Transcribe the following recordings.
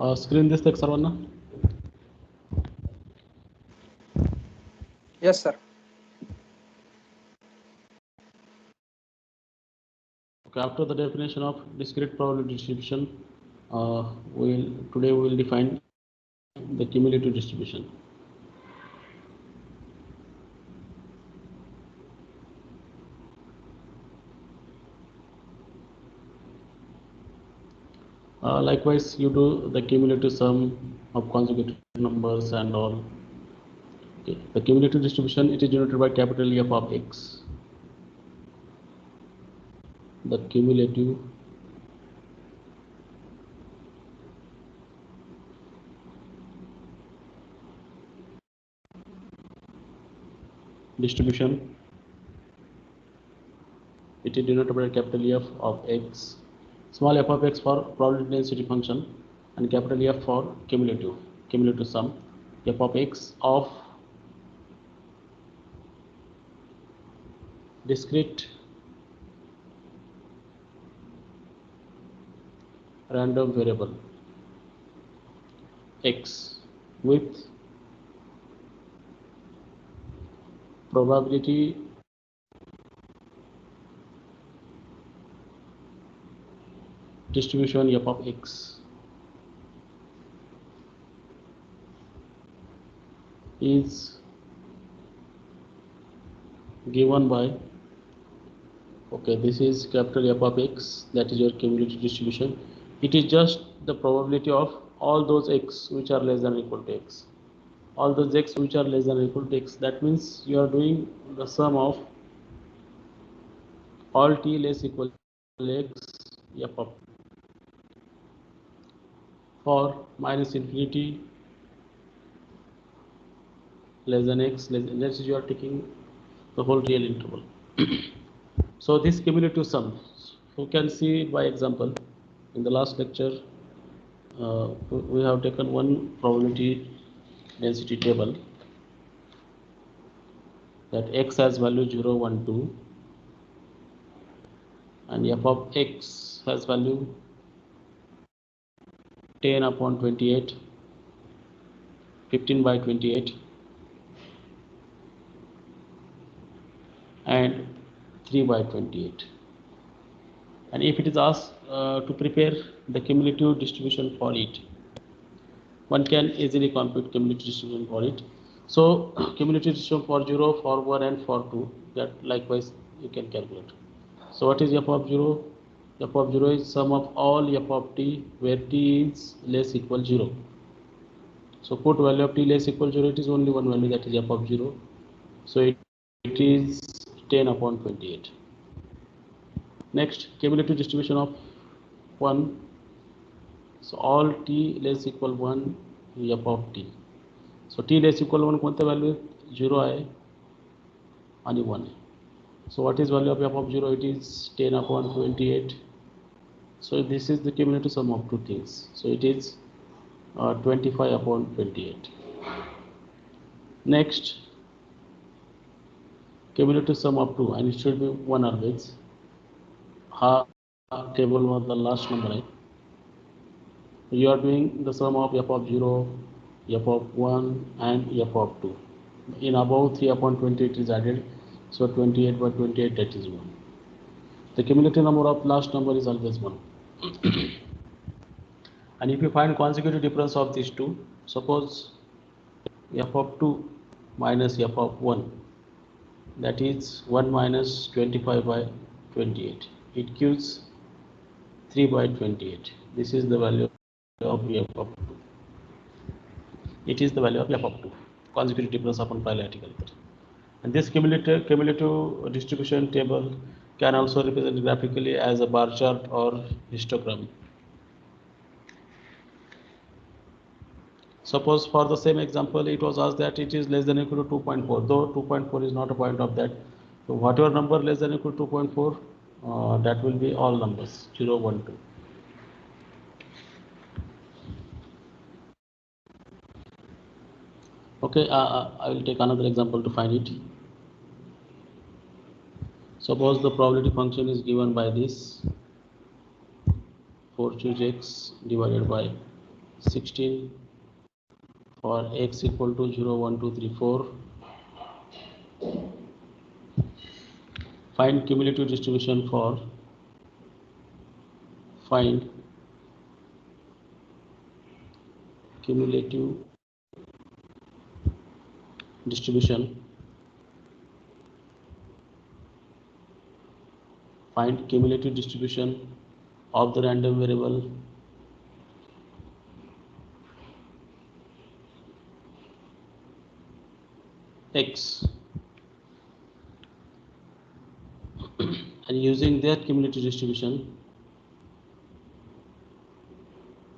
Screen दिसते का सर्वांना? Yes, sir. Okay, after the definition of discrete probability distribution, today we will define the cumulative distribution. Likewise, you do the cumulative sum of consecutive numbers and all. Okay. The cumulative distribution, it is denoted by capital F of x. The cumulative distribution, it is denoted by capital F of x, small f of x for probability density function, and capital F for cumulative sum, f of x of discrete random variable x with probability distribution f of x is given by, okay, this is capital F of x, that is your cumulative distribution. It is just the probability of all those x which are less than or equal to x. All those x which are less than or equal to x. That means you are doing the sum of all t less equal to x f of for minus infinity less than x less than, that is you are taking the whole real interval. So this cumulative sum, you can see it by example. In the last lecture, we have taken one probability density table that x has value 0, 1, 2, and f of x has value 10 upon 28, 15 by 28, and 3 by 28. And if it is asked to prepare the cumulative distribution for it, one can easily compute cumulative distribution for it. So cumulative distribution for 0, for 1, and for 2, that likewise you can calculate. So what is f of 0? F of 0 is sum of all f of t where t is less equal 0. So put value of t less equal 0, it is only one value, that is f of 0. So it is 10 upon 28. Next, cumulative distribution of 1. So all t less equal 1 f of t. So t less equal 1 कोणत्या value 0 आहे आणि 1 आहे. So what is value of f of 0? It is 10 upon 28. So this is the cumulative sum of two things. So it is 25 upon 28. Next, cumulative sum of 2, and it should be 1 always. Ha table was the last number, right? You are doing the sum of f of 0, f of 1, and f of 2. In above 3 upon 28 is added. So 28 by 28, that is 1. The cumulative number of last number is always 1. And if you find consecutive difference of these two, suppose f of 2 minus f of 1, that is 1 minus 25 by 28. It gives 3 by 28. This is the value of f of 2. It is the value of f of 2. Consecutive difference upon bilateral. And this cumulative distribution table can also represent graphically as a bar chart or histogram. Suppose for the same example, it was asked that it is less than or equal to 2.4, though 2.4 is not a point of that. So whatever number less than or equal to 2.4, that will be all numbers, 0, 1, 2. Okay, I will take another example to find it. Suppose the probability function is given by this 4 choose x divided by 16 for x equal to 0, 1, 2, 3, 4. Find cumulative distribution for cumulative distribution of the random variable x and using that cumulative distribution,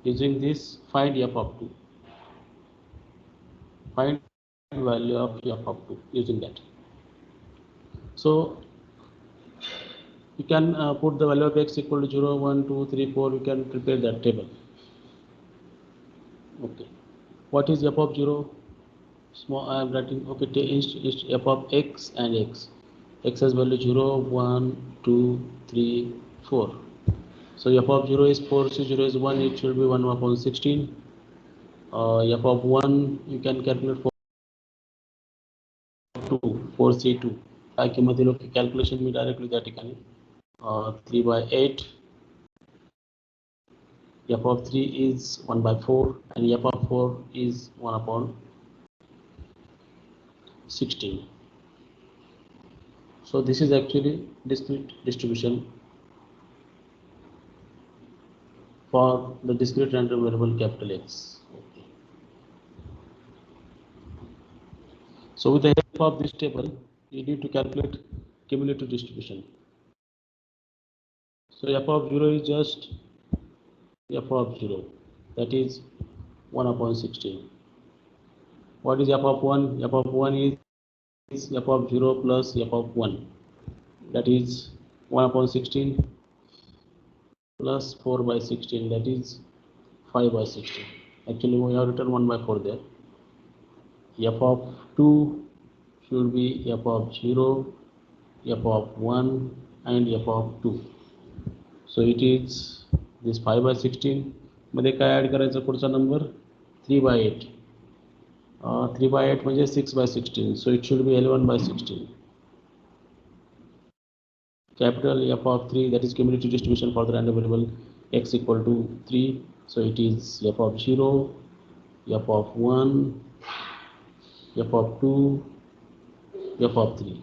using this, find f of 2. Find value of f of 2 using that. So you can put the value of x equal to 0, 1, 2, 3, 4. You can prepare that table. Okay. What is f of 0? Small. I am writing. Okay. F of x and x. X has value 0, 1, 2, 3, 4. So f of 0 is 4. So 0 is 1. It should be 1 upon 16. F of 1 you can calculate 4c2. काय किंमत दिलो की calculation मी directly त्या ठिकाणी 3 by 8. F of 3 is 1 by 4 and f of 4 is 1 upon 16. So this is actually discrete distribution for the discrete random variable capital X. Okay. So with the help of this table, you need to calculate cumulative distribution. So f of 0 is just f of 0, that is 1 upon 16. What is f of 1? F of 1 is f of 0 plus f of 1, that is 1 upon 16 plus 4 by 16, that is 5 by 16. Actually we have written 1 by 4 there. F of 2 should be f of 0, f of 1 and f of 2. So it is this 5 by 16 मध्ये काय add करायचं पुढचा number 3 by 8. 3 by 8 म्हणजे 6 by 16. So it should be 11 by 16. Capital F of 3, that is cumulative distribution for the random variable x equal to 3. So it is f of 0, f of 1, f of 2, f of 3.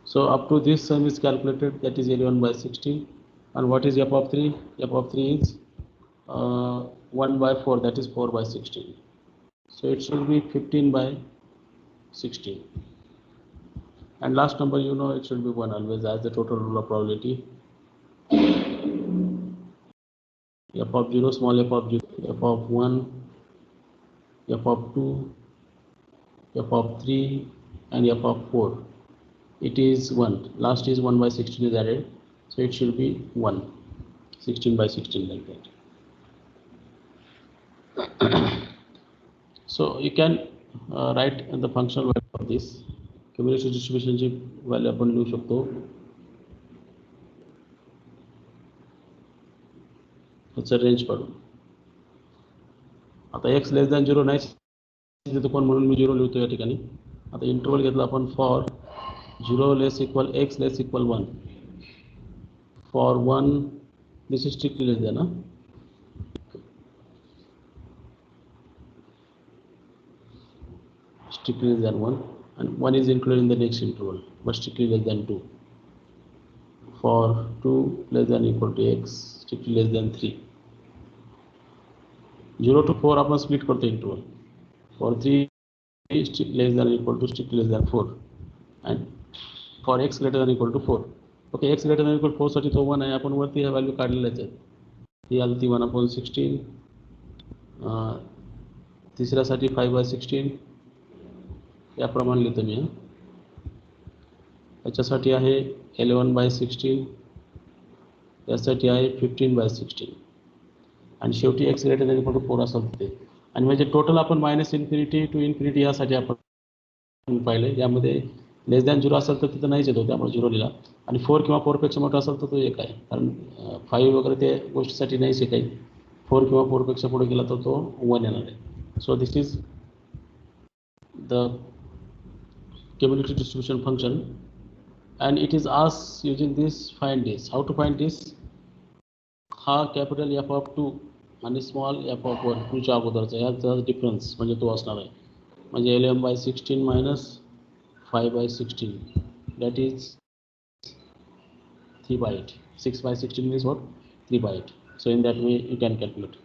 So up to this sum is calculated, that is 11 by 16. And what is f of 3? F of 3 is 1 by 4, that is 4 by 16. So it should be 15 by 16. And last number, you know, it should be 1 always as the total rule of probability. F of 0, small f of 0, f of 1, f of 2, f of 3 and f of 4. It is 1. Last is 1 by 16 is added. So it should be 1. 16 by 16 like that. So you can write the functional value of this. Cumulative distribution ची value आपण लिहू शकतो. याचा range काढू. आता x less than 0 नाही तिथे कोण म्हणून मी 0 लिहितो या ठिकाणी. आता इंटरवल घेतला आपण for 0 less equal x less equal 1. For 1 this is strictly less than strictly less than 1 and 1 is included in the next interval but strictly less than 2. For 2 less than equal to x, strictly less than 3. 0 to 4 आपण split करतो interval. For 3 strictly less than equal to strictly less than 4 and for x greater than equal to 4. Okay, x greater than equal to 4 साठी तो 1 आहे. आपण वरती ह्या value काढलेल्याच आहेत. ही आली ती 1 upon 16. तिसऱ्यासाठी 5 by 16 याप्रमाणे लिहितो मी. याच्यासाठी आहे 11 by 16, यासाठी आहे 15 by 16 आणि शेवटी x greater than equal to 4 असेल ते. आणि म्हणजे टोटल आपण मायनस इन्फिनिटी टू इन्फिनिटी यासाठी आपण पाहिले. यामध्ये लेस दॅन 0 असेल तर तिथं नाहीच येतो, त्यामुळे 0 लिहिला. आणि 4 किंवा 4 पेक्षा मोठा असेल तर तो 1 आहे, कारण 5 वगैरे ते गोष्टीसाठी नाहीच आहे काही. 4 किंवा 4 पेक्षा पुढे गेला तर तो 1 येणार आहे. सो this is the cumulative distribution function, and it is asked using this find this. How to find this? हा कॅपिटल एफ ऑफ 2 आणि स्मॉल एफ ऑफ 1 2च्या अगोदरचा याचा डिफरन्स म्हणजे तो असणार आहे. म्हणजे 11/16 minus 5/16, that is 3/8. 6/16 is what? 3/8. So in that way you can calculate.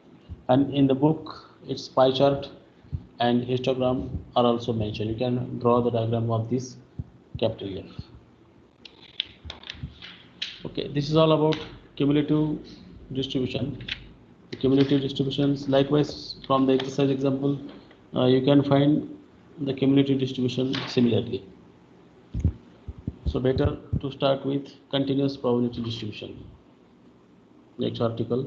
And in the book its pie chart and histogram are also mentioned. You can draw the diagram of this capital F. Okay, this is all about cumulative distribution. The cumulative distributions, likewise from the exercise example, you can find the cumulative distribution similarly. So better to start with continuous probability distribution. Next article.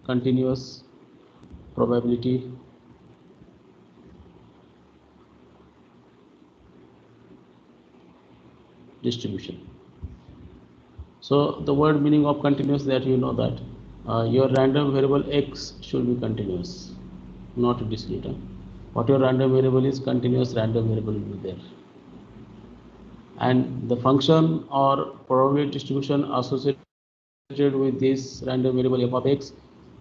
Continuous probability distribution. So the word meaning of continuous, that you know that your random variable x should be continuous, not discrete. What your random variable is, continuous random variable will be there. And the function or probability distribution associated with this random variable f of x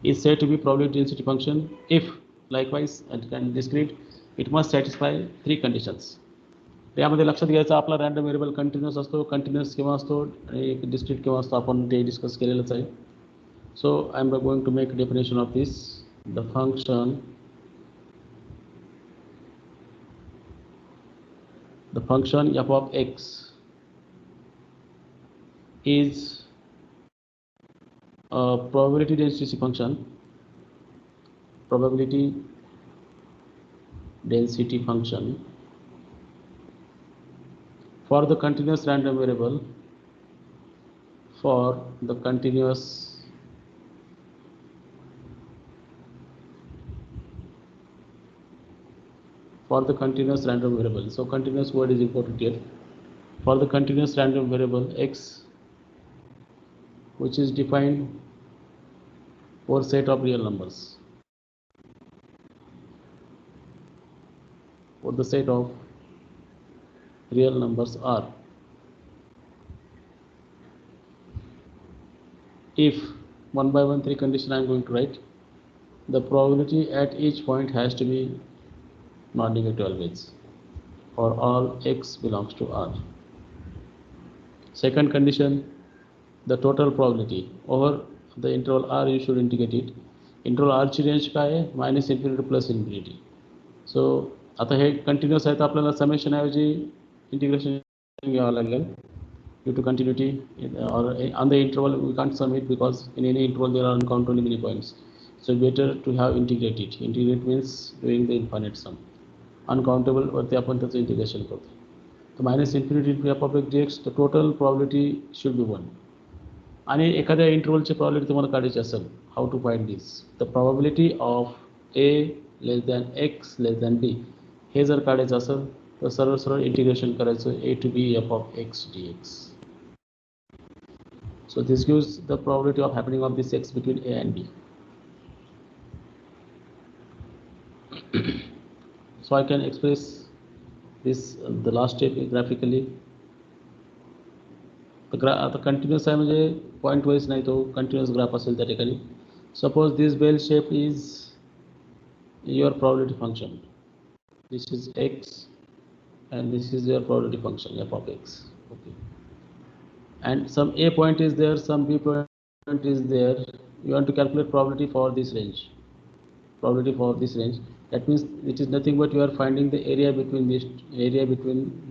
is said to be probability density function if, likewise, and discrete, it must satisfy 3 conditions. यामध्ये लक्षात घ्यायचं, आपला random variable continuous असतो, continuous केव्हा असतो आणि discrete केव्हा असतो, आपण ते डिस्कस केलेलंच आहे. So I am going to make definition of this. The function f of x is a probability density function, probability density function for the continuous random variable, for the continuous random variable. So continuous word is important here. For the continuous random variable x, which is defined for set of real numbers, for the set of real numbers are, if 1 by 1 3 condition I am going to write, the probability at each point has to be non-negative always for all x belongs to R. Second condition, the total probability over the interval R, you should integrate it. Interval R ची range काय आहे? -∞ Plus infinity. सो आता हे continuous आहे तर आपल्याला summation ऐवजी integration घ्यावं लागेल. Due to continuity, or on the interval we can't sum it because in any interval there are uncountably many points. So better to have integrated. Integrate means doing the infinite sum. Uncountable वरती आपण त्याचं integration करतो. तर -∞ f of x dx, the total probability should be 1. आणि एखाद्या इंटरवलची probability तुम्हाला काढायची असेल, how to find this? The probability of a less than x less than b, हे जर काढायचं असेल तर सरळ सरळ इंटिग्रेशन करायचं a to b f of x dx. So this gives the probability of happening of this x between a and b. So I can express this the last step graphically. आता continuous आहे म्हणजे point wise नाही, तो continuous graph असेल त्या ठिकाणी. Suppose this bell shape is your probability function. This is x and this is your probability function f of x. Okay. And some a point is there, some b point is there. You want to calculate probability for this range. Probability for this range. That means it is nothing but you are finding the area between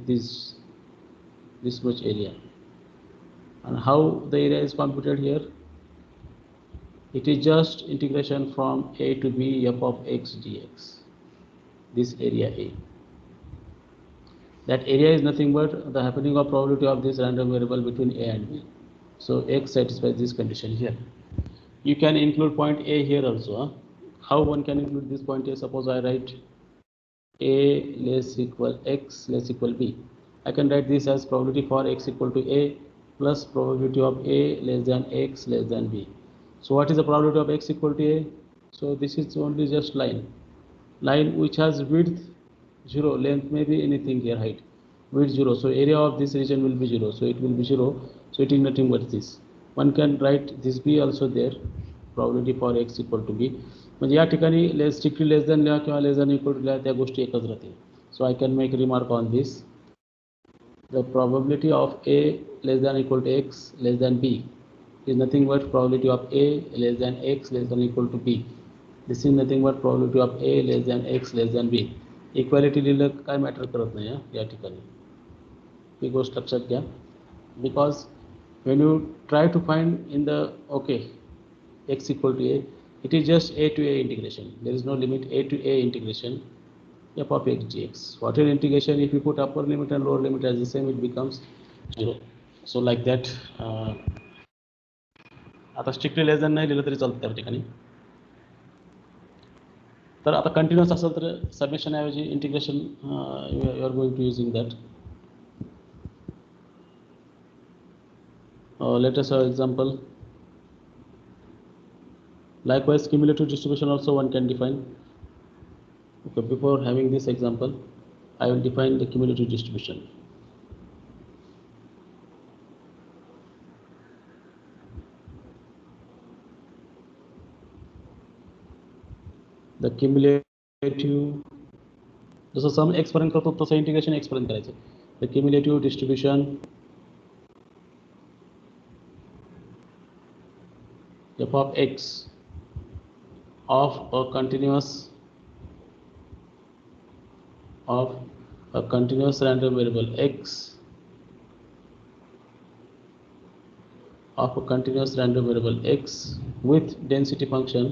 this much area. And how the area is computed here? It is just integration from a to b f of x dx. This area A. That area is nothing but the happening of probability of this random variable between a and b. So x satisfies this condition here. You can include point A here also. How one can include this point A? Suppose I write a less equal x less equal b. I can write this as probability for x equal to a plus probability of A less than X less than B. So what is the probability of X equal to A? So this is only just line which has width 0, length may be anything here, height, width 0. So area of this region will be 0. So it will be 0. So it is nothing but this. One can write this B also there, probability for X equal to B. म्हणजे या ठिकाणी strictly less than लिहा किंवा less than equal to लिहा त्या गोष्टी एकच राहतील. So I can make remark on this. The probability of A less than equal to X less than B is nothing but probability of A less than X less than equal to B. This is nothing but probability of A less than X less than B. Equality लिहिलं काय matter करत नाही या ठिकाणी, ही गोष्ट लक्षात घ्या. Because when you try to find in the X equal to A, it is just A to A integration. There is no limit. A to A integration f of x dx. Whatever integration, if you put upper limit and lower limit as the same, it becomes 0. So like that. आता strictly less than नाही लिहिलं तरी चालतं त्या ठिकाणी. तर आता continuous असेल तर सबमिशन ऐवजी integration you are going to using that. Let us have example. Likewise, cumulative distribution also one can define. Okay, before having this example, I will define the cumulative distribution. The cumulative, जसं सम x पर्यंत करतो तसं integration x पर्यंत करायचं. The cumulative distribution f of x of a continuous random variable x of a continuous random variable x with density function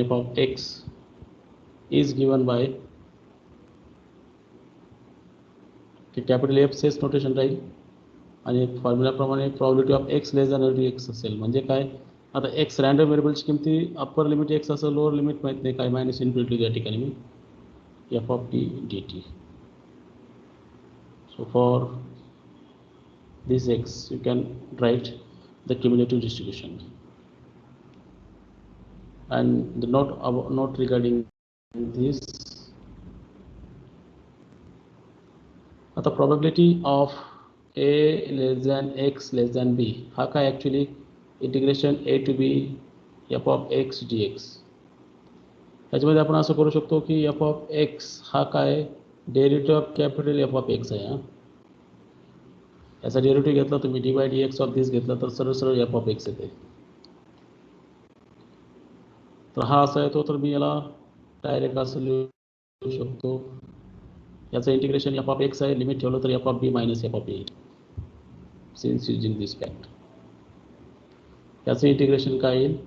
f of x is given by capital F सेस notation राहील आणि फॉर्म्युलाप्रमाणे probability of x less than or equal to x असेल. म्हणजे काय, आता x random व्हेरिएबलची किमती अप्पर लिमिट x असेल, लोअर लिमिट माहीत नाही काय, मायनस इन्फिनिटी त्या ठिकाणी मी f of t dt. So for this x you can write the cumulative distribution, and the note regarding this. आता probability of a less than x less than b हा काय actually integration a to b f of x dx. त्याच्यामध्ये आपण असं करू शकतो की f of x हा काय derivative of capital f of x आहे. याचा डेरिव्हेटिव्ह घेतला तुम्ही dy dx ऑफ दिस घेतला तर सरळ सरळ f of x येते. तर हा असा येतो, तर मी याला डायरेक्ट असं लिहू शकतो, याचं इंटिग्रेशन f of x आहे, लिमिट ठेवलं तर f of b minus f of a, since using this fact. याचं इंटिग्रेशन काय येईल,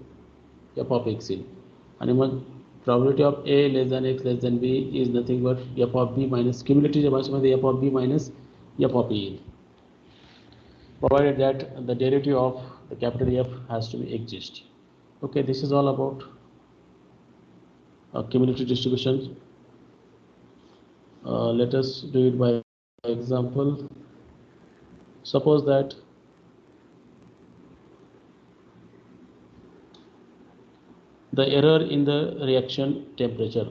f of x येईल. आणि मग probability of a less than x less than b is nothing but f of b minus cumulative भाषेमध्ये f of b minus f of a येईल, provided that the derivative of the capital F has to be exist. Okay, this is all about cumulative distribution. Let us do it by example. Suppose that the error in the reaction temperature,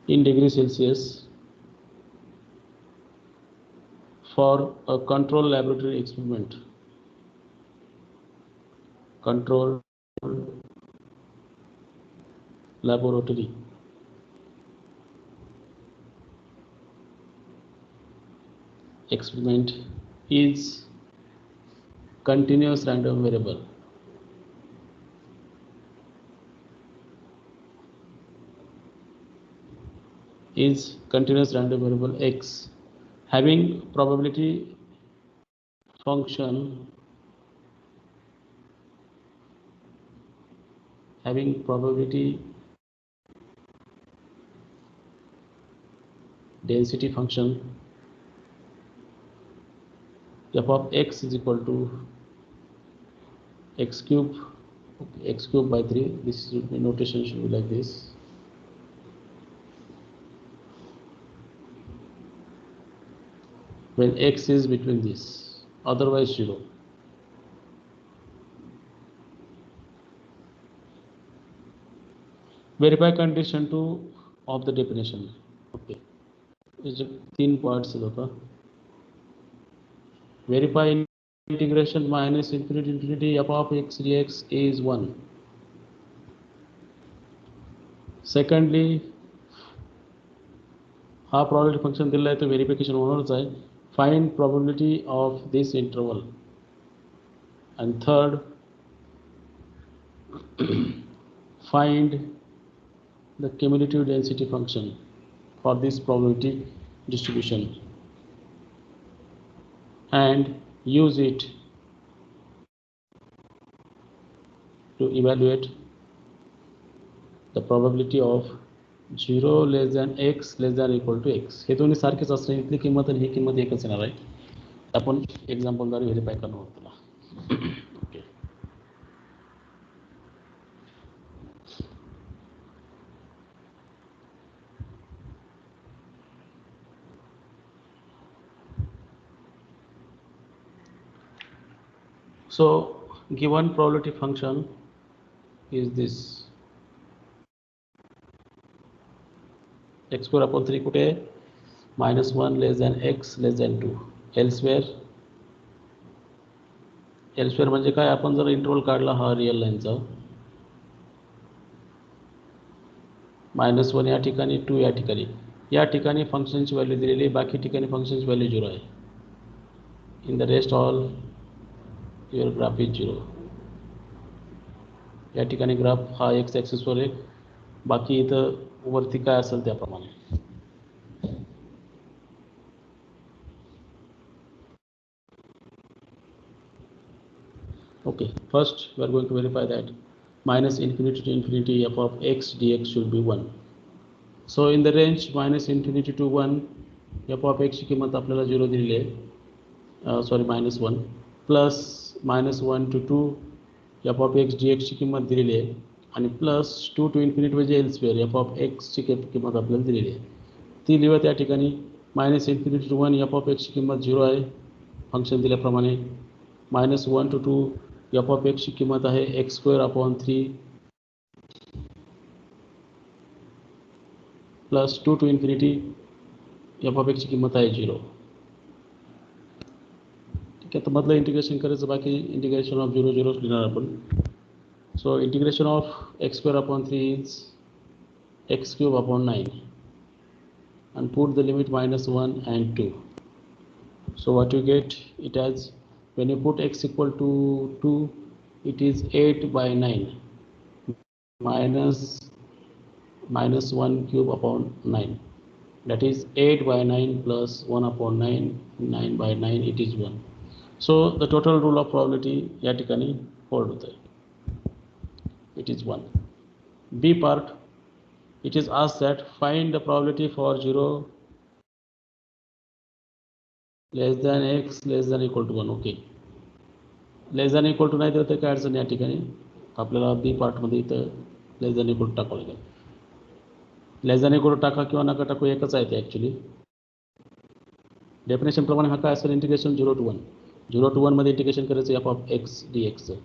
in degree Celsius for a controlled laboratory experiment, is continuous random variable. X having probability function density function f of x is equal to x cube, okay, x cube by 3. This should be, notation should be like this. When x is between this, otherwise 0. Verify condition 2 of the definition. Okay, is 3 parts होगा. Verify integration minus infinity f of x dx is 1. Secondly, हा probability function दिला आहे तो verification होणारच आहे. Find probability of this interval. And third, find the cumulative density function for this probability distribution and use it to evaluate the probability of 0 less than x less than equal to x. हे दोन्ही सारखेच असणे, इथली किंमत आणि ही किंमत एकच येणार आहे. आपण एक्झाम्पलद्वारे व्हेरीफाय करणार आहोत त्याला. Okay, so given probability function is this x square upon 3 कुठे -1 less than x less than 2. elsewhere म्हणजे काय, आपण जर इंटरवल काढला हा रिअल लाईनचा, -1 या ठिकाणी, 2 या ठिकाणी, या ठिकाणी फंक्शनची व्हॅल्यू दिलेली, बाकी ठिकाणी फंक्शनची व्हॅल्यू 0 आहे. In the rest all your graph is 0. या ठिकाणी ग्राफ हा एक्स ॲक्सिसवर आहे, बाकी इथं वरती काय असेल त्याप्रमाणे. Okay, first we are going to verify that minus infinity to infinity f of x dx should be 1. So in the range minus infinity to 1, f of x ची किंमत आपल्याला 0 दिलेली आहे, sorry -1, plus -1 to 2 f of x dx ची किंमत दिलेली आहे, आणि प्लस 2 to infinity म्हणजे एल्सवेअर f of x ची किंमत आपल्याला दिलेली आहे. ती लिहूया त्या ठिकाणी. -infinity to 1 f of x ची किंमत 0 आहे function दिल्याप्रमाणे. -1 to 2 f of x ची किंमत आहे x square upon 3 plus 2 to infinity f of x ची किंमत आहे 0. ठीक आहे, तर मधलं इंटिग्रेशन करायचं, बाकी इंटिग्रेशन ऑफ 0 0 लिहिणार आपण. So integration of x square upon 3 is x cube upon 9 and put the limit -1 and 2. So what you get it as, when you put x equal to 2, it is 8 by 9 minus -1 cube upon 9, that is 8 by 9 plus 1 upon 9, 9 by 9, it is 1. So the total rule of probability या ठिकाणी hold होत आहे, it is 1. B part, it is asked that find the probability for 0 less than x less than equal to 1. Okay, less than equal to नाही तर ते काय अडचण या ठिकाणी आपल्याला बी पार्टमध्ये इथं लेस दॅन इक्वल टू टाकावं लागेल. लेस दॅन इक्वल टू टाका किंवा नका टाकू, एकच आहे ते ॲक्च्युली. डेफिनेशनप्रमाणे हा काय असेल, इंटिग्रेशन 0 to 1. 0 to 1 मध्ये इंटिग्रेशन करायचं f of x dxचं,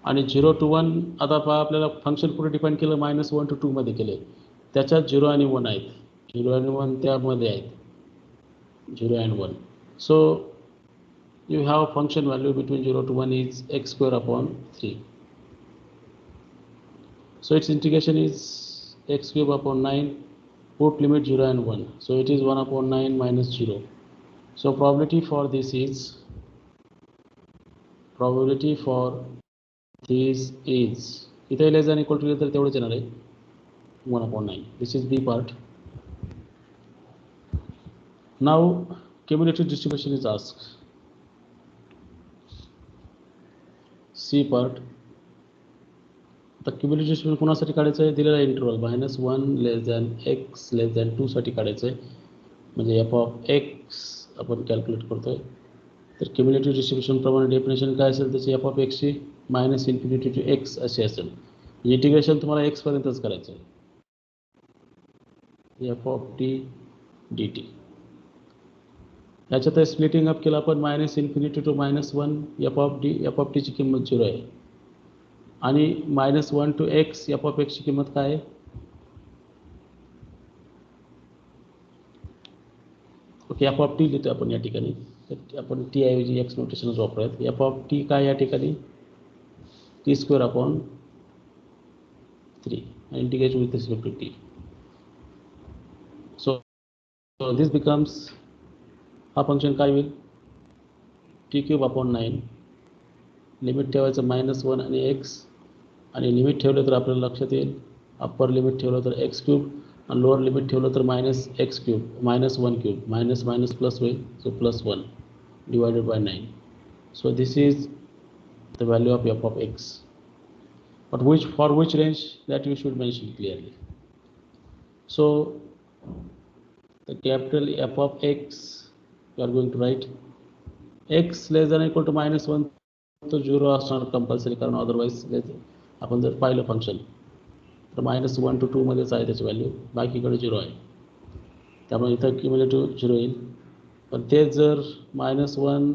आणि 0 to 1 आता आपल्याला फंक्शन पुढे डिफाईन केलं -1 to 2 मध्ये केले, त्याच्यात 0 आणि 1 आहेत, 0 आणि 1 त्यामध्ये आहेत, 0 and 1. So you have function value between 0 to 1 is x square upon 3. So its integration is x cube upon 9, put limit 0 and 1. So it is 1 upon 9 minus 0. So probability for this is इथे less than equal to तर तेवढंच येणार आहे, 1 upon 9. This is B part. Now cumulative distribution is asked. C part, आता cumulative distribution कोणासाठी काढायचं आहे, दिलेला interval -1 less than x less than 2 साठी काढायचं आहे. म्हणजे एफ ऑफ एक्स आपण कॅल्क्युलेट करतोय. तर क्युम्युलेटिव्ह डिस्ट्रीब्युशन प्रमाणे डेफिनेशन काय असेल त्याची एफ ऑफ एक्सची मायनस इन्फिनिटी टू एक्स अशी असेल. इंटिग्रेशन तुम्हाला एक्सपर्यंतच करायचं आहे. F of T D T. याच्यात स्प्लिटिंग अप केलं आपण minus infinity to -1 F of टीची किंमत 0 आहे आणि -1 टू एक्स एफ ऑफ एक्सची किंमत काय आहे. ओके, एफ ऑफ टी लिहितो आपण या ठिकाणी. तर आपण टी ऐवजी एक्स नोटेशनच वापरूयात. एफ ऑफ टी काय या ठिकाणी T square upon 3 integrate with respect to T. So this becomes, हा फंक्शन काय होईल टी क्यूब अपॉन 9. लिमिट ठेवायचं -1 आणि एक्स, आणि लिमिट ठेवलं तर आपल्याला लक्षात येईल अप्पर लिमिट ठेवलं तर एक्स क्यूब आणि लोअर लिमिट ठेवलं तर -x cube -1 cube minus minus plus होईल. सो +1 divided by 9. So this is the value of f of x, but for which range that you should mention clearly. So the capital F of x you are going to write x less than or equal to -1 तो 0 असणार compulsory, कारण otherwise आपण जर पाहिलं function तर -1 to 2 मध्येच आहे त्याची व्हॅल्यू, बाकीकडे 0 आहे. त्यामुळे इथं क्युम्युलेटिव्ह 0 येईल. पण तेच जर -1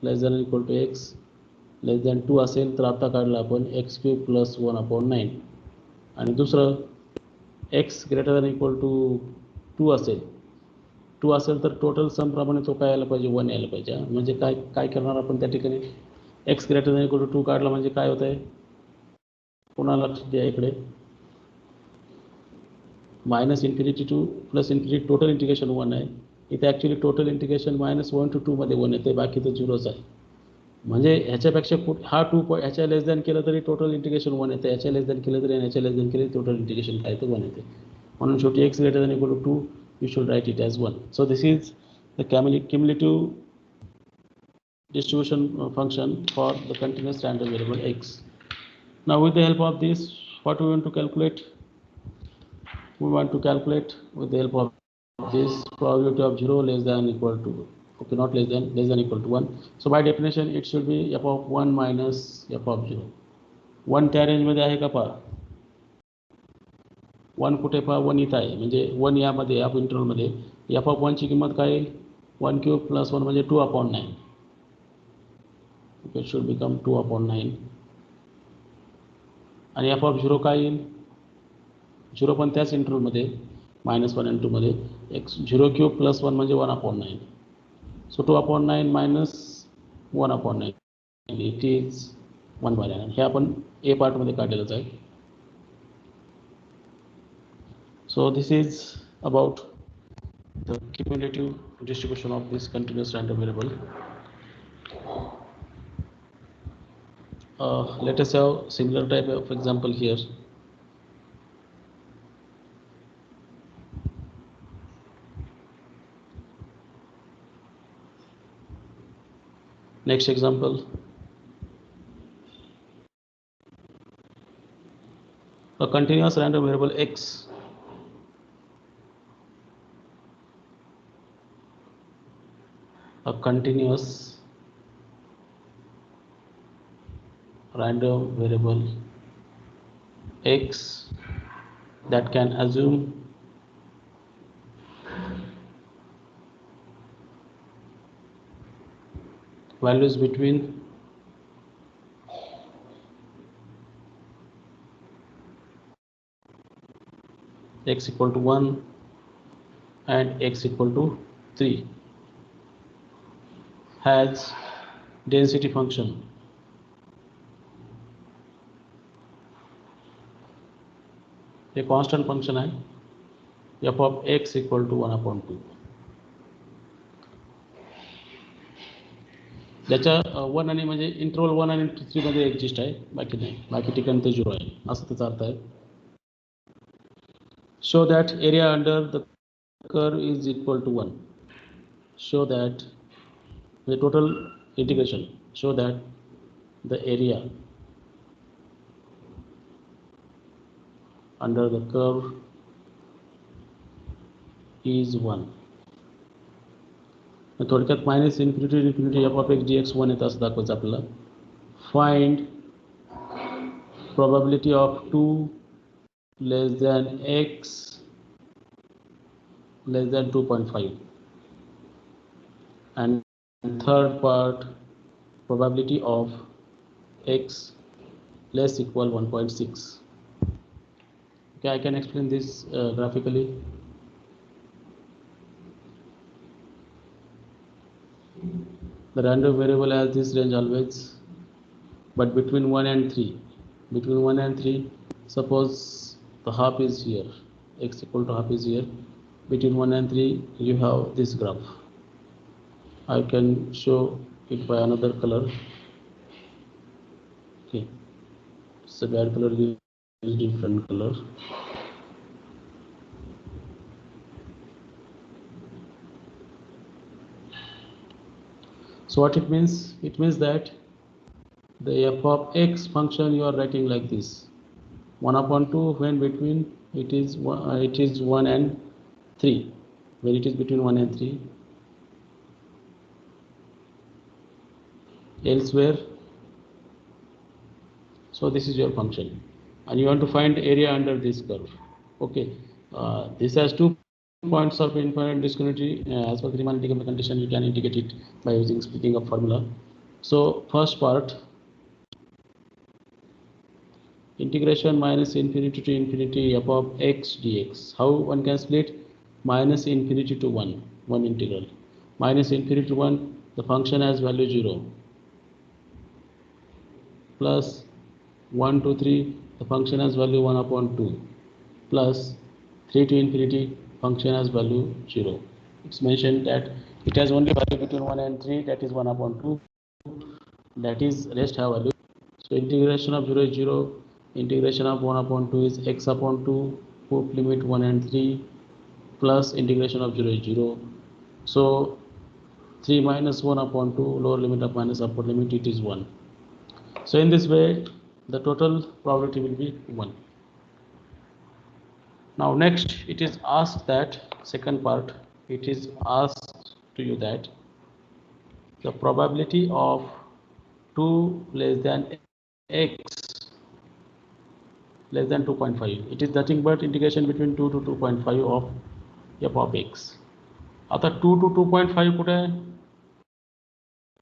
less than equal to X less than 2 असेल तर आता काढलं आपण एक्स क्यूब प्लस 1 अपॉन 9. आणि दुसरं X greater than equal to 2 असेल तर टोटल समप्रमाणे तो काय यायला पाहिजे 1 यायला पाहिजे. म्हणजे काय करणार आपण त्या ठिकाणी X greater than equal to 2 काढला म्हणजे काय होत आहे पुन्हा लक्ष द्या इकडे -infinity to +infinity total integration 1 आहे. इथे ॲक्च्युली टोटल इंटिग्रेशन -1 to 2 मध्ये 1 येते, बाकी तर 0च आहे. म्हणजे ह्याच्यापेक्षा हा 2 ह्याच्या लेस दॅन केलं तरी टोटल इंटिग्रेशन 1 येते, ह्याच्या लेस दॅन केलं तरी आणि ह्याच्या लेस दॅन केलं टोटल इंटिग्रेशन काय तर 1 येते. म्हणून शेवटी X greater than equal to 2 you should write it as 1. So this is the cumulative distribution function for the continuous random variable x. Now with the help of this, what we want to calculate? We want to calculate with the help of this probability of 0 less than equal to, okay, not less than equal to 1. So by definition it should be f of 1 minus f of 0. 1 त्या रेंजमध्ये आहे का पहा, 1 कुठे पहा, 1 इथं आहे, म्हणजे 1 यामध्ये या इंटरवलमध्ये f of 1 ची किंमत काय येईल 1 क्यूब प्लस 1 म्हणजे 2 upon 9. It should become 2 upon 9. आणि f of 0 काय येईल 0 पण त्याच इंटरवलमध्ये -1 आणि 2 मध्ये x 0 क्यूब प्लस 1 म्हणजे 1 upon 9. So 2 upon 9 minus 1 upon 9 it is 1/9. हे आपण ए पार्टमध्ये काढलेलंच आहे. सो this is about the cumulative distribution of this continuous random variable. Let us have similar type of example here. Next example, a continuous random variable x a continuous random variable x that can assume values between x equal to 1 and x equal to 3 has density function a constant function है f of x equal to 1 upon 2. ज्याच्या 1 आणि म्हणजे interval 1 आणि 3 मध्ये exist आहे, बाकी नाही, बाकी ठिकाणी ते 0 आहे असं त्याचा अर्थ आहे. Show that area under the curve is equal to 1. Show that the total integration, show that the area under the curve is 1. थोडक्यात minus infinity infinity F of x D x 1 येतं असं दाखवायचं आपल्याला. Find probability of 2 less than x less than 2.5, and third part probability of x less equal 1.6. Okay, I can explain this graphically. The random variable has this range always, but between 1 and 3, between 1 and 3, suppose the half is here, x equal to half is here, between 1 and 3 you have this graph. I can show it by another color. Okay, it's a bad color, use different color. So what it means? It means that the f of x function you are writing like this, 1 upon 2 when between it is 1 and 3, when it is between 1 and 3, elsewhere. So this is your function, and you want to find area under this curve. Okay, this has 2 points of infinite discontinuity. As per the Riemann integral condition, you can integrate it by using splitting up formula. So first part, integration minus infinity to infinity f of x dx. How one can split? Minus infinity to 1 integral, minus infinity to 1, the function has value 0, plus 1 to 3, the function has value 1 upon 2, plus 3 to infinity, function has value 0. It's mentioned that it has only value between 1 and 3, that is 1 upon 2, that is rest have value. So integration of 0 is 0, integration of 1 upon 2 is x upon 2, put limit 1 and 3, plus integration of 0 is 0. So 3 minus 1 upon 2, lower limit of minus upper limit, it is 1. So in this way the total probability will be 1. Now next it is asked that, second part, it is asked to you that the probability of 2 less than x less than 2.5, it is nothing but integration between 2 to 2.5 of f of x. आता 2 to 2.5 कुठे आहे?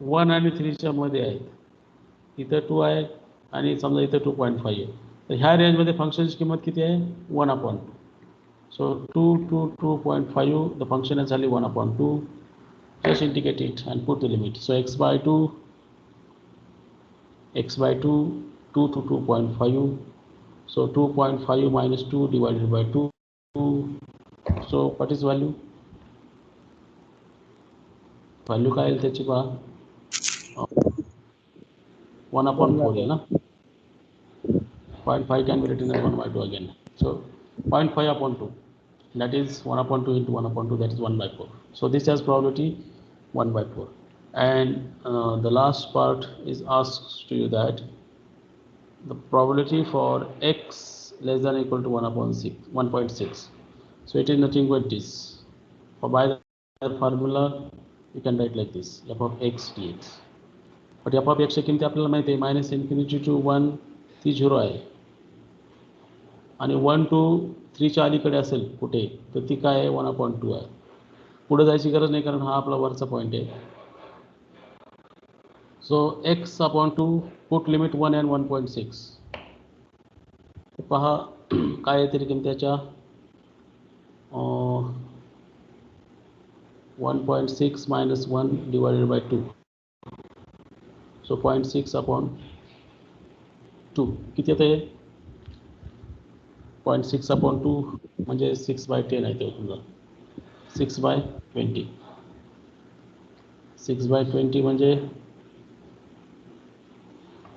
1 आणि 3च्या मध्ये आहेत. इथं 2 आहे आणि समजा इथं 2.5 आहे. तर ह्या रेंजमध्ये फंक्शनची किंमत किती आहे? 1 upon 2. So 2 to 2.5, the function is only 1 upon 2. Just integrate it and put the limit. So x by 2, 2 to 2.5. So 2.5 minus 2 divided by 2. So what is value? Value काय येईल त्याची पहा, 1 upon 4 येईल ना. 0.5 can be written as 1 by 2 again. So 0.5 upon 2, that is 1 upon 2 into 1 upon 2, that is 1 by 4. So this has probability 1 by 4. And the last part is asked to you that the probability for x less than or equal to 1 upon 6, 1.6. So it is nothing but this. For by the formula you can write like this, f of x dx. But f of x ची किंमत आपल्याला माहिती आहे, minus infinity to 1 ती 0 आहे, आणि 1 to 3च्या अलीकडे असेल कुठे तर ती काय आहे? 1 upon 2 आहे. पुढे जायची गरज नाही कारण हा आपला वरचा पॉईंट आहे. सो x upon 2, put limit 1 and 1.6. पहा काय आहे तरी किंमत त्याच्या 1.6 minus 1 divided by 2. So 0.6 upon 2 किती येते? 0.6 upon 2 म्हणजे 6 by 10 आहे ते समजा, 6 by 20. 6 by 20 म्हणजे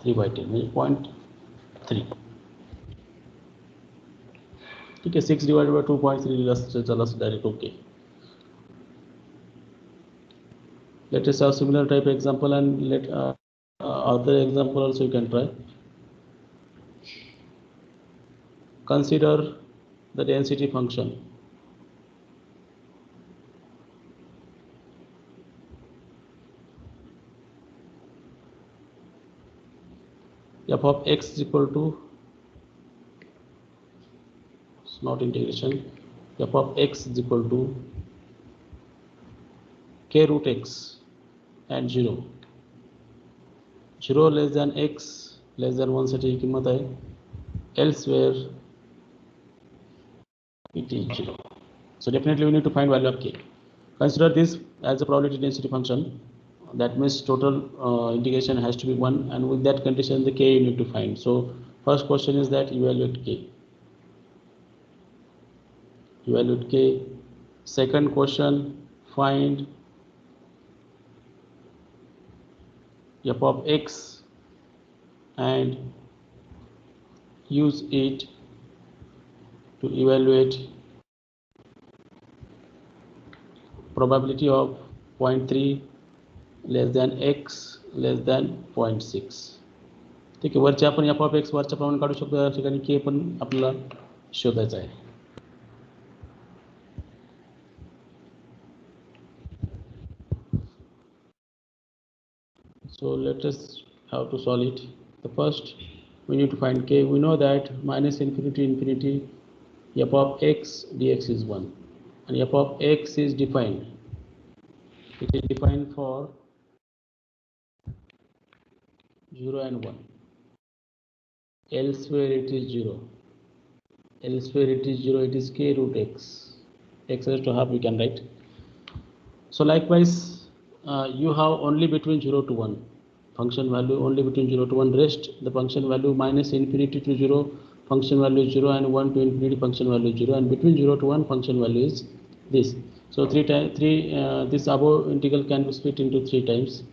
3 by 10 म्हणजे 0.3. ठीक आहे, 6 divided by 2.3 लिहिलं असतं चला direct. Okay, let us have similar type example and let other example also you can try. Consider the density function. f of x is equal to, it's not integration, f of x is equal to k root x and 0. 0 less than x less than 1 साठी किंमत आहे, elsewhere it is 0. So definitely we need to find value of k. Consider this as a probability density function. That means total integration has to be 1, and with that condition the k you need to find. So first question is that evaluate k. Evaluate k. Second question, find f of x and use it to evaluate probability of 0.3 less than x less than 0.6. ठीक आहे, वरचे आपण f of x वरच्या प्रमाणे काढू शकतो, या ठिकाणी k पण आपल्याला शोधायचा आहे. So let us have to solve it. The first we need to find k. We know that minus infinity infinity f of x dx is 1, and f of x is defined. It is defined for 0 and 1. Elsewhere it is 0. Elsewhere it is 0. It is k root x. X raised to half we can write. So likewise, you have only between 0 to 1 function value, only between 0 to 1. Rest the function value minus infinity to 0 function value is 0, and 1 to infinity function value is 0, and between 0 to 1 function value is this. So this above integral can be split into 3 times.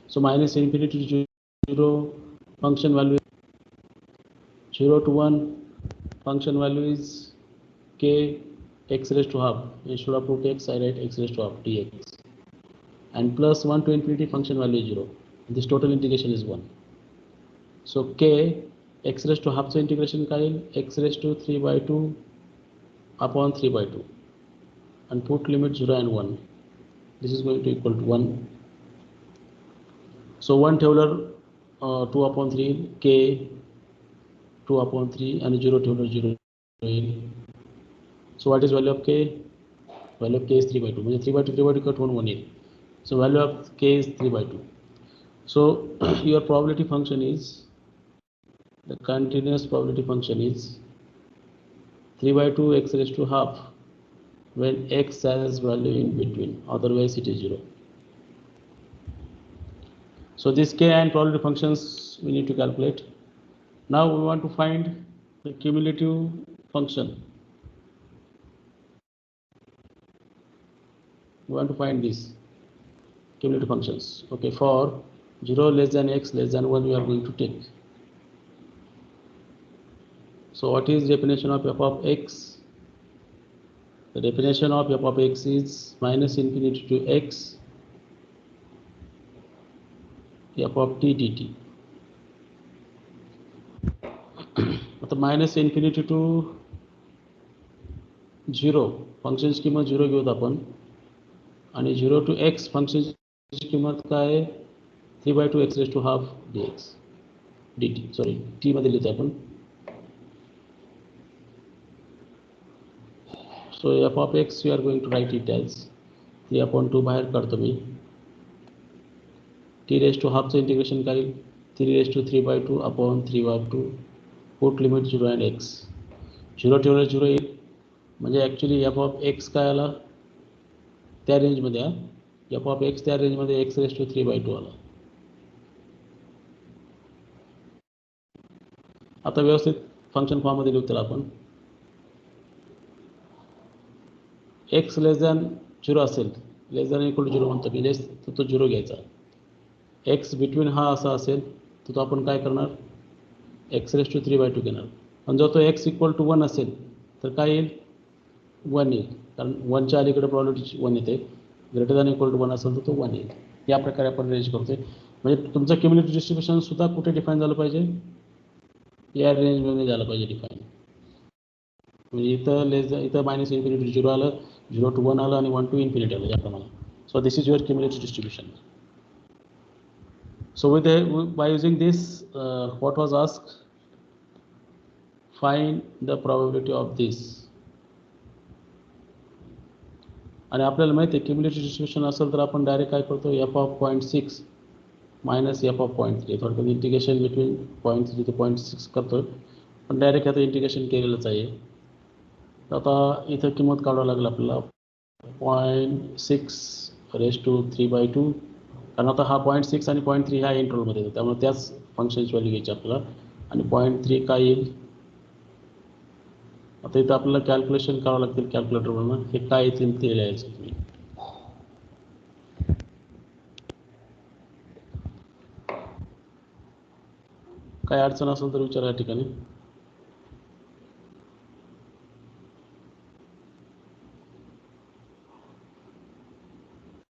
So minus infinity to 0 function value is 0 to 1 function value is k x raised to half. Instead of put x, I write x raised to half dx, and plus 1 to infinity function value is 0. This total integration is 1. So k x raised to half चं integration काय येईल, x raised to 3 by 2 upon 3 by 2, and put limit 0 and 1. This is going to equal to 1. So 1 ठेवलं 2 upon 3 k 2 upon 3, and 0 ठेवलं 0 येईल. So what is value of k? Value of k is 3 by 2. म्हणजे 3 by 2 cut होऊन 1 येईल. So value of k is 3 by 2. So your probability function is, the continuous probability function is 3 by 2 x raised to half when x has value in between, otherwise it is 0. So this k and probability functions we need to calculate. Now we want to find the cumulative function. We want to find these cumulative functions. Okay, for 0 less than x less than 1 we are going to take. So what is definition of f of x? The definition of f of x is minus infinity to x f of t dt. आता minus infinity to 0 फंक्शनची किंमत 0 घेऊत आपण, आणि 0 to x फंक्शनची किंमत काय आहे, 3 by 2 x raised to half dx dt. Sorry t मध्ये लिहितो आपण. So f of x we are going to write it as 3 upon 2 बाहेर काढतो मी, t raised to half चं इंटिग्रेशन करेल 3 raised to 3 by 2 upon 3 by 2, put limit 0 and x. 0 ठेवलं 0 येईल, म्हणजे ॲक्च्युली f of x काय आला त्या रेंजमध्ये, f of x त्या रेंजमध्ये x raised to 3 by 2 आला. आता व्यवस्थित फंक्शन फॉर्ममध्ये लिहू त्याला आपण. x लेस दॅन 0 असेल, लेस दॅन इक्वल टू 0 म्हणतो मी, लेस तर तो 0 घ्यायचा. x बिटवीन हा असा असेल तर तो आपण काय करणार, x raised to 3 by 2 घेणार. पण जर तो x इक्वल टू 1 असेल तर काय येईल, 1 येईल, कारण 1च्या अलीकडे प्रॉबिलिटी 1 येते. ग्रेटर दॅन इक्वल टू 1 असेल तर तो 1 येईल. या प्रकारे आपण रेंज करतोय. म्हणजे तुमचं क्युम्युलेटिव्ह डिस्ट्रिब्युशन सुद्धा कुठे डिफाईन झालं पाहिजे, या रेंजमध्ये झालं पाहिजे डिफाईन. म्हणजे इथं मायनस इन्फिनिटी 0 आलं, 0 to 1 आलं, आणि 1 to इन्फिनिटी आलं याप्रमाणे. सो this is your cumulative distribution. So by using this, what was asked? Find the probability of this. आणि आपल्याला माहिती आहे क्युमुलेटिव्ह डिस्ट्रीब्युशन असेल तर आपण डायरेक्ट काय करतो F of 0.6 minus F of 0.3 थोडक्यात इंटिग्रेशन बिटवीन 0.3 ते 0.6 करतो पण डायरेक्ट आता इंटिग्रेशन केलेलंच आहे. तर आता इथं किंमत काढावं लागेल आपल्याला 0.6^3/2 कारण आता हा 0.6 आणि 0.3 ह्या इंटरवलमध्ये येतो त्यामुळे त्याच फंक्शनची व्हॅल्यू घ्यायची आपल्याला आणि 0.3 काय येईल. आता इथं आपल्याला कॅल्क्युलेशन करावं लागतील कॅल्क्युलेटरवरनं हे काय येतील ते लिहायचं तुम्ही. काय अडचण असेल तर विचारा या ठिकाणी.